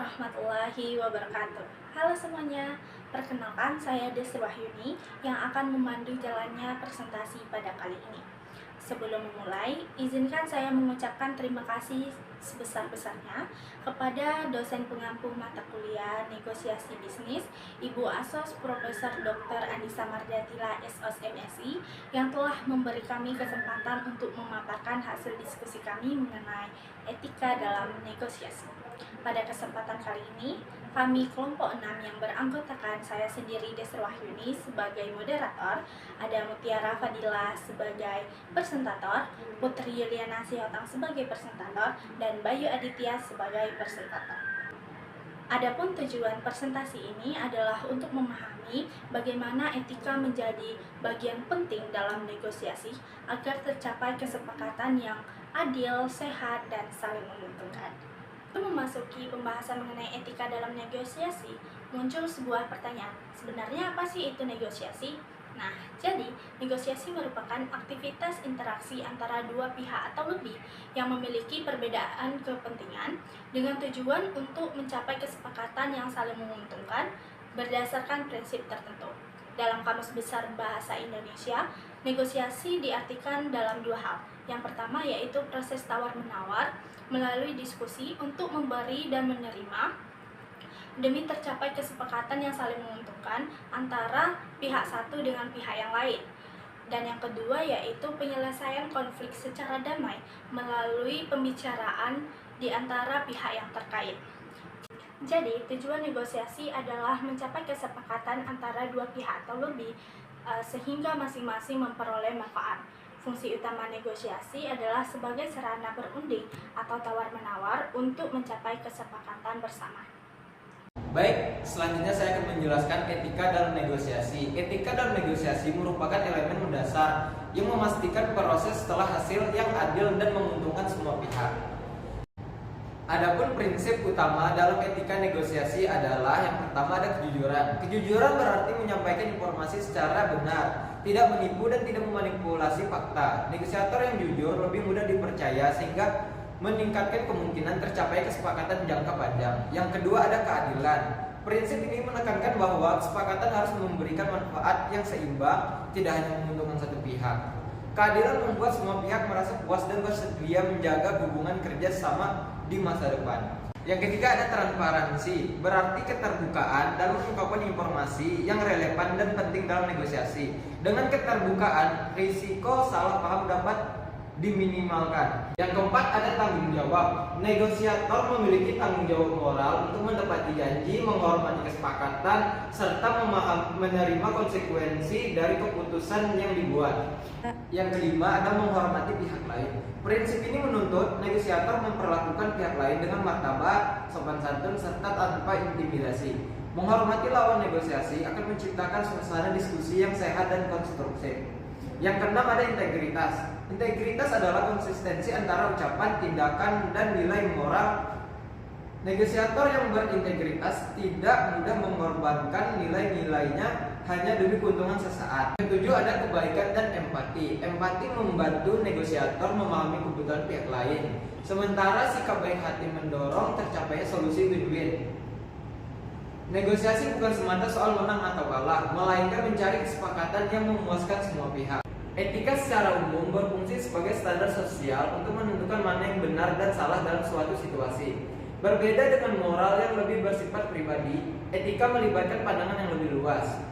warahmatullahi wabarakatuh. Halo semuanya, perkenalkan saya Desri Wahyuni yang akan memandu jalannya presentasi pada kali ini. Sebelum memulai, izinkan saya mengucapkan terima kasih sebesar-besarnya kepada dosen pengampu mata kuliah negosiasi bisnis, Ibu Asos Profesor Dr. Anissa Mardiatila SOS MSI yang telah memberi kami kesempatan untuk memaparkan hasil diskusi kami mengenai etika dalam negosiasi. Pada kesempatan kali ini, kami kelompok 6 yang beranggotakan saya sendiri Desri Wahyuni sebagai moderator, ada Mutiara Fadila sebagai presentator, Putri Yuliana Siotang sebagai presentator, dan Bayu Aditya sebagai presentator. Adapun tujuan presentasi ini adalah untuk memahami bagaimana etika menjadi bagian penting dalam negosiasi agar tercapai kesepakatan yang adil, sehat, dan saling menguntungkan. Untuk memasuki pembahasan mengenai etika dalam negosiasi, muncul sebuah pertanyaan, sebenarnya apa sih itu negosiasi? Nah, jadi negosiasi merupakan aktivitas interaksi antara dua pihak atau lebih yang memiliki perbedaan kepentingan dengan tujuan untuk mencapai kesepakatan yang saling menguntungkan berdasarkan prinsip tertentu. Dalam Kamus Besar Bahasa Indonesia, negosiasi diartikan dalam dua hal. Yang pertama yaitu proses tawar-menawar melalui diskusi untuk memberi dan menerima demi tercapai kesepakatan yang saling menguntungkan antara pihak satu dengan pihak yang lain. Dan yang kedua yaitu penyelesaian konflik secara damai melalui pembicaraan di antara pihak yang terkait. Jadi, tujuan negosiasi adalah mencapai kesepakatan antara dua pihak atau lebih sehingga masing-masing memperoleh manfaat. Fungsi utama negosiasi adalah sebagai sarana berunding atau tawar-menawar untuk mencapai kesepakatan bersama. Baik, selanjutnya saya akan menjelaskan etika dalam negosiasi. Etika dalam negosiasi merupakan elemen mendasar yang memastikan proses setelah hasil yang adil dan menguntungkan semua pihak. Adapun prinsip utama dalam etika negosiasi adalah yang pertama ada kejujuran. Kejujuran berarti menyampaikan informasi secara benar, tidak menipu dan tidak memanipulasi fakta. Negosiator yang jujur lebih mudah dipercaya sehingga meningkatkan kemungkinan tercapai kesepakatan jangka panjang. Yang kedua ada keadilan. Prinsip ini menekankan bahwa kesepakatan harus memberikan manfaat yang seimbang, tidak hanya menguntungkan satu pihak. Keadilan membuat semua pihak merasa puas dan bersedia menjaga hubungan kerja sama di masa depan. Yang ketiga ada transparansi, berarti keterbukaan dalam mengungkapkan informasi yang relevan dan penting dalam negosiasi. Dengan keterbukaan, risiko salah paham dapat diminimalkan. Yang keempat ada tanggung jawab. Negosiator memiliki tanggung jawab moral untuk menepati janji, menghormati kesepakatan, serta menerima konsekuensi dari keputusan yang dibuat. Yang kelima ada menghormati pihak lain. Prinsip ini menuntut negosiator memperlakukan pihak lain dengan martabat, sopan santun, serta tanpa intimidasi. Menghormati lawan negosiasi akan menciptakan suasana diskusi yang sehat dan konstruktif. Yang keenam ada integritas. Integritas adalah konsistensi antara ucapan, tindakan, dan nilai moral. Negosiator yang berintegritas tidak mudah mengorbankan nilai-nilainya hanya demi keuntungan sesaat. Yang ketujuh ada kebaikan dan empati. Empati membantu negosiator memahami kebutuhan pihak lain, sementara sikap baik hati mendorong tercapainya solusi win-win. Negosiasi bukan semata soal menang atau kalah, melainkan mencari kesepakatan yang memuaskan semua pihak. Etika secara umum berfungsi sebagai standar sosial untuk menentukan mana yang benar dan salah dalam suatu situasi. Berbeda dengan moral yang lebih bersifat pribadi, etika melibatkan pandangan yang lebih luas.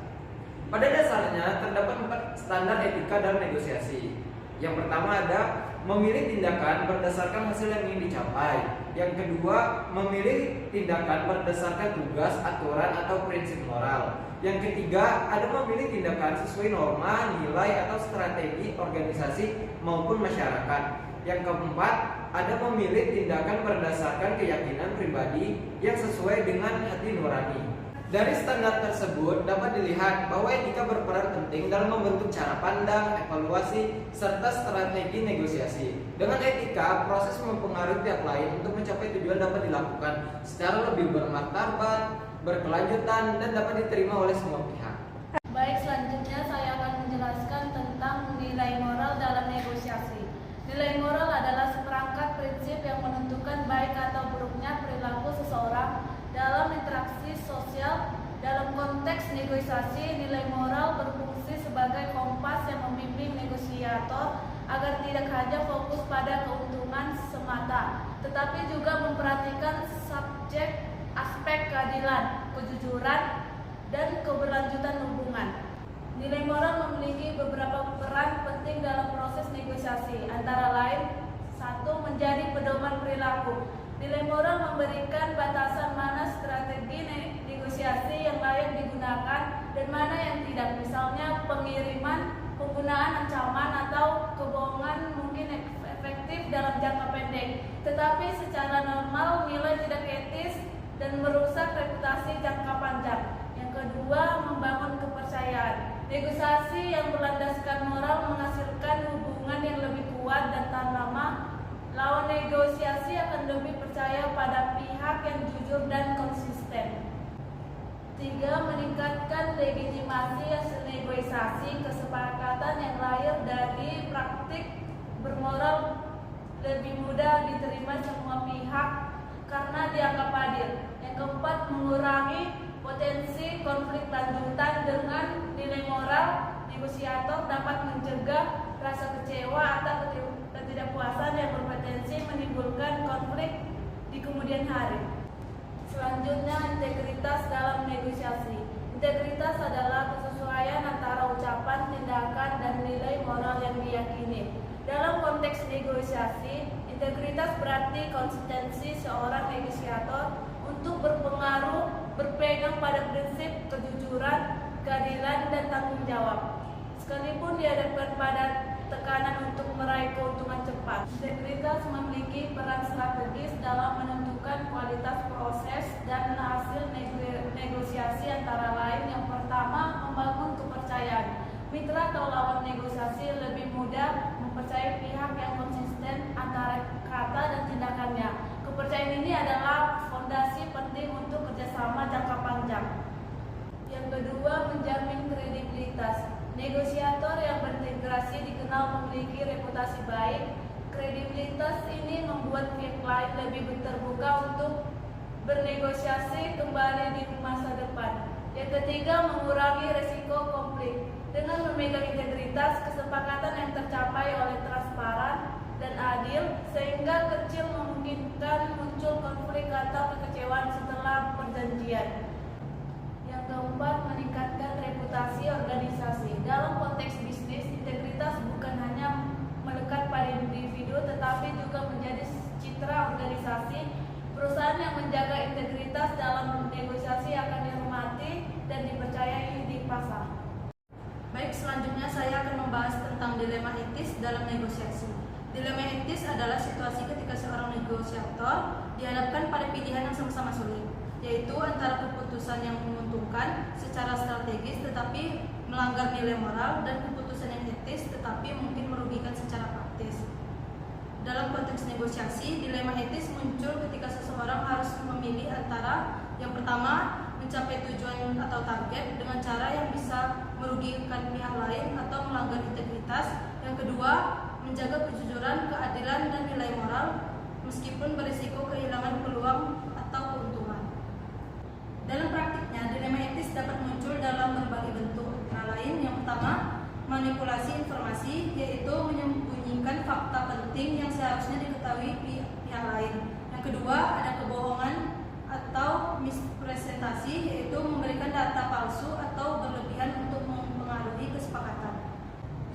Pada dasarnya, terdapat 4 standar etika dalam negosiasi. Yang pertama ada memilih tindakan berdasarkan hasil yang ingin dicapai. Yang kedua, memilih tindakan berdasarkan tugas, aturan, atau prinsip moral. Yang ketiga, ada memilih tindakan sesuai norma, nilai, atau strategi organisasi maupun masyarakat. Yang keempat, ada memilih tindakan berdasarkan keyakinan pribadi yang sesuai dengan hati nurani. Dari standar tersebut dapat dilihat bahwa etika berperan penting dalam membentuk cara pandang, evaluasi, serta strategi negosiasi. Dengan etika, proses mempengaruhi pihak lain untuk mencapai tujuan dapat dilakukan secara lebih bermartabat, berkelanjutan, dan dapat diterima oleh semua pihak. Baik, selanjutnya saya akan menjelaskan tentang nilai moral dalam negosiasi. Nilai moral adalah seperangkat prinsip yang menentukan baik atau buruknya perilaku seseorang tidak hanya fokus pada keuntungan semata, tetapi juga memperhatikan aspek keadilan, kejujuran, dan keberlanjutan hubungan. Nilai moral memiliki beberapa peran penting dalam proses negosiasi, antara lain: 1. Menjadi pedoman perilaku. Nilai moral memberikan batasan mana strategi negosiasi yang layak digunakan dan mana yang tidak. Misalnya, penggunaan ancaman atau kebohongan mungkin efektif dalam jangka pendek, tetapi secara normal nilai tidak etis dan merusak reputasi jangka panjang. Yang kedua, membangun kepercayaan. Negosiasi yang berlandaskan moral menghasilkan hubungan yang lebih kuat dan tahan lama. Lawan negosiasi akan lebih percaya pada pihak yang jujur dan konsisten. 3. Meningkatkan legitimasi hasil negosiasi. Kesepakatan yang lahir dari praktik bermoral lebih mudah diterima semua pihak karena dianggap adil. Yang keempat, mengurangi potensi konflik lanjutan. Dengan nilai moral, negosiator dapat mencegah rasa kecewa atau ketidakpuasan yang berpotensi menimbulkan konflik di kemudian hari. Selanjutnya, integritas dalam negosiasi. Integritas adalah kesesuaian antara ucapan, tindakan, dan nilai moral yang diyakini. Dalam konteks negosiasi, integritas berarti konsistensi seorang negosiator untuk berpegang pada prinsip kejujuran, keadilan, dan tanggung jawab, sekalipun dihadapkan pada tekanan untuk meraih keuntungan cepat. Integritas memiliki peran strategis dalam menentukan kualitas proses dan hasil negosiasi, antara lain: yang pertama, membangun kepercayaan. Mitra atau lawan negosiasi lebih mudah mempercayai pihak yang konsisten antara kata dan tindakannya. Kepercayaan ini adalah fondasi penting untuk kerjasama jangka panjang. Yang kedua, menjamin kredibilitas. Negosiator yang berintegrasi dikenal memiliki reputasi baik. Kredibilitas ini membuat pihak lain lebih terbuka untuk bernegosiasi kembali di masa depan. Yang ketiga, mengurangi resiko konflik. Dengan memegang integritas, kesepakatan yang tercapai oleh transparan dan adil, sehingga kecil memungkinkan muncul konflik atau kekecewaan setelah perjanjian. Yang keempat, meningkatkan reputasi organisasi. Dalam konteks bisnis, integritas bukan hanya melekat pada individu, tetapi juga menjadi citra organisasi. Perusahaan yang menjaga integritas dalam negosiasi akan dihormati dan dipercayai di pasar. Baik, selanjutnya saya akan membahas tentang dilema etis dalam negosiasi. Dilema etis adalah situasi ketika seorang negosiator dihadapkan pada pilihan yang sama-sama sulit, yaitu antara keputusan yang menguntungkan secara strategis tetapi melanggar nilai moral, dan keputusan yang etis tetapi mungkin merugikan secara praktis. Dalam konteks negosiasi, dilema etis muncul ketika seseorang harus memilih antara: yang pertama, mencapai tujuan atau target dengan cara yang bisa merugikan pihak lain atau melanggar integritas. Yang kedua, menjaga kejujuran, keadilan, dan nilai moral meskipun berisiko kehilangan peluang atau keuntungan. Dalam praktiknya, dilema etis dapat muncul dalam berbagai bentuk, antara lain: yang pertama, manipulasi informasi, yaitu menyembunyikan fakta penting yang seharusnya diketahui pihak lain. Yang kedua, ada kebohongan atau mispresentasi, yaitu memberikan data palsu atau berlebihan untuk mempengaruhi kesepakatan.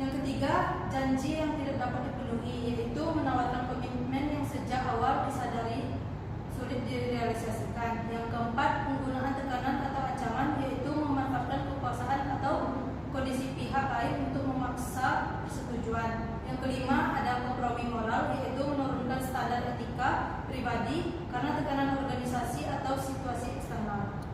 Yang ketiga, janji yang tidak dapat dipenuhi, yaitu menawarkan komitmen yang sejak awal disadari sulit direalisasikan. Yang keempat, penggunaan tekanan atau ancaman, yaitu memanfaatkan kekuasaan atau kondisi pihak lain untuk memaksa persetujuan. Yang kelima, ada kompromi moral, yaitu menurunkan standar etika pribadi karena tekanan organisasi atau situasi eksternal.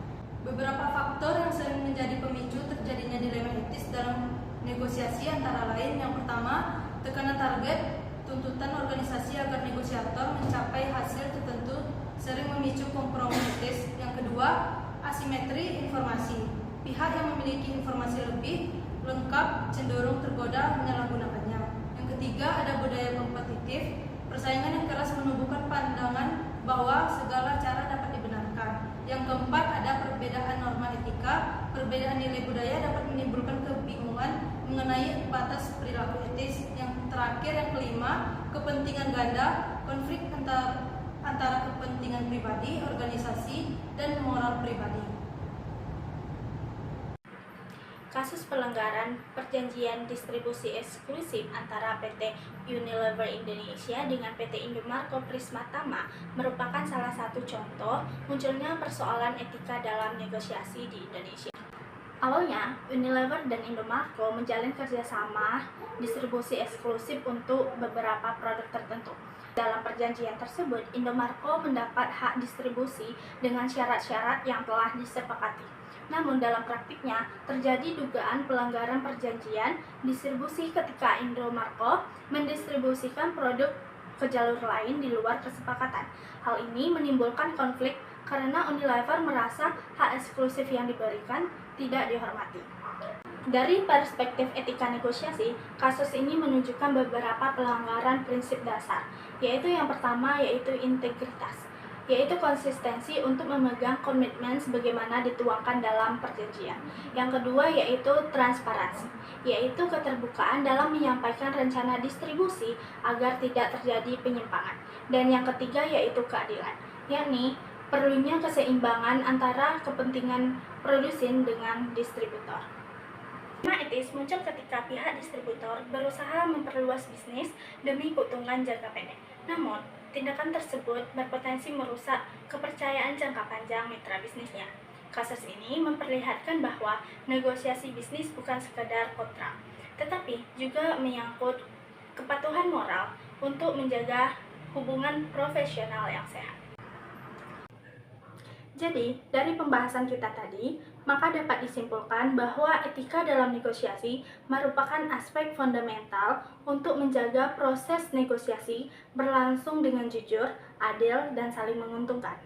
Beberapa faktor yang sering menjadi pemicu terjadinya dilema etis dalam negosiasi antara lain: yang pertama, tekanan target. Tuntutan organisasi agar negosiator mencapai hasil tertentu sering memicu kompromi etis. Yang kedua, asimetri informasi. Pihak yang memiliki informasi lebih lengkap cenderung tergoda menyalahgunakannya. Yang ketiga, ada budaya kompetitif. Persaingan yang keras menumbuhkan pandangan bahwa segala cara dapat dibenarkan. Yang keempat, ada perbedaan norma etika. perbedaan nilai budaya dapat menimbulkan kebingungan mengenai batas perilaku etis. Yang terakhir, yang kelima, kepentingan ganda, konflik antara kepentingan pribadi, organisasi, dan moral pribadi. Kasus pelanggaran perjanjian distribusi eksklusif antara PT Unilever Indonesia dengan PT Indomarko Prismatama merupakan salah satu contoh munculnya persoalan etika dalam negosiasi di Indonesia. Awalnya, Unilever dan Indomarko menjalin kerjasama distribusi eksklusif untuk beberapa produk tertentu. Dalam perjanjian tersebut, Indomarko mendapat hak distribusi dengan syarat-syarat yang telah disepakati. Namun dalam praktiknya terjadi dugaan pelanggaran perjanjian distribusi ketika Indomarko mendistribusikan produk ke jalur lain di luar kesepakatan. Hal ini menimbulkan konflik karena Unilever merasa hak eksklusif yang diberikan tidak dihormati. Dari perspektif etika negosiasi, kasus ini menunjukkan beberapa pelanggaran prinsip dasar, yaitu yang pertama yaitu integritas, yaitu konsistensi untuk memegang komitmen sebagaimana dituangkan dalam perjanjian. Yang kedua yaitu transparansi, yaitu keterbukaan dalam menyampaikan rencana distribusi agar tidak terjadi penyimpangan. Dan yang ketiga yaitu keadilan, yakni perlunya keseimbangan antara kepentingan produsen dengan distributor. Norma etis muncul ketika pihak distributor berusaha memperluas bisnis demi keuntungan jangka pendek. Namun, tindakan tersebut berpotensi merusak kepercayaan jangka panjang mitra bisnisnya. Kasus ini memperlihatkan bahwa negosiasi bisnis bukan sekadar kontrak, tetapi juga menyangkut kepatuhan moral untuk menjaga hubungan profesional yang sehat. Jadi, dari pembahasan kita tadi, maka dapat disimpulkan bahwa etika dalam negosiasi merupakan aspek fundamental untuk menjaga proses negosiasi berlangsung dengan jujur, adil, dan saling menguntungkan.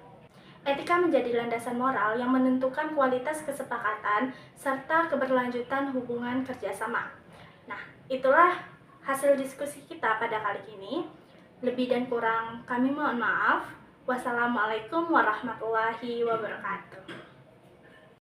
Etika menjadi landasan moral yang menentukan kualitas kesepakatan serta keberlanjutan hubungan kerjasama. Nah, itulah hasil diskusi kita pada kali ini. Lebih dan kurang kami mohon maaf. Wassalamualaikum warahmatullahi wabarakatuh.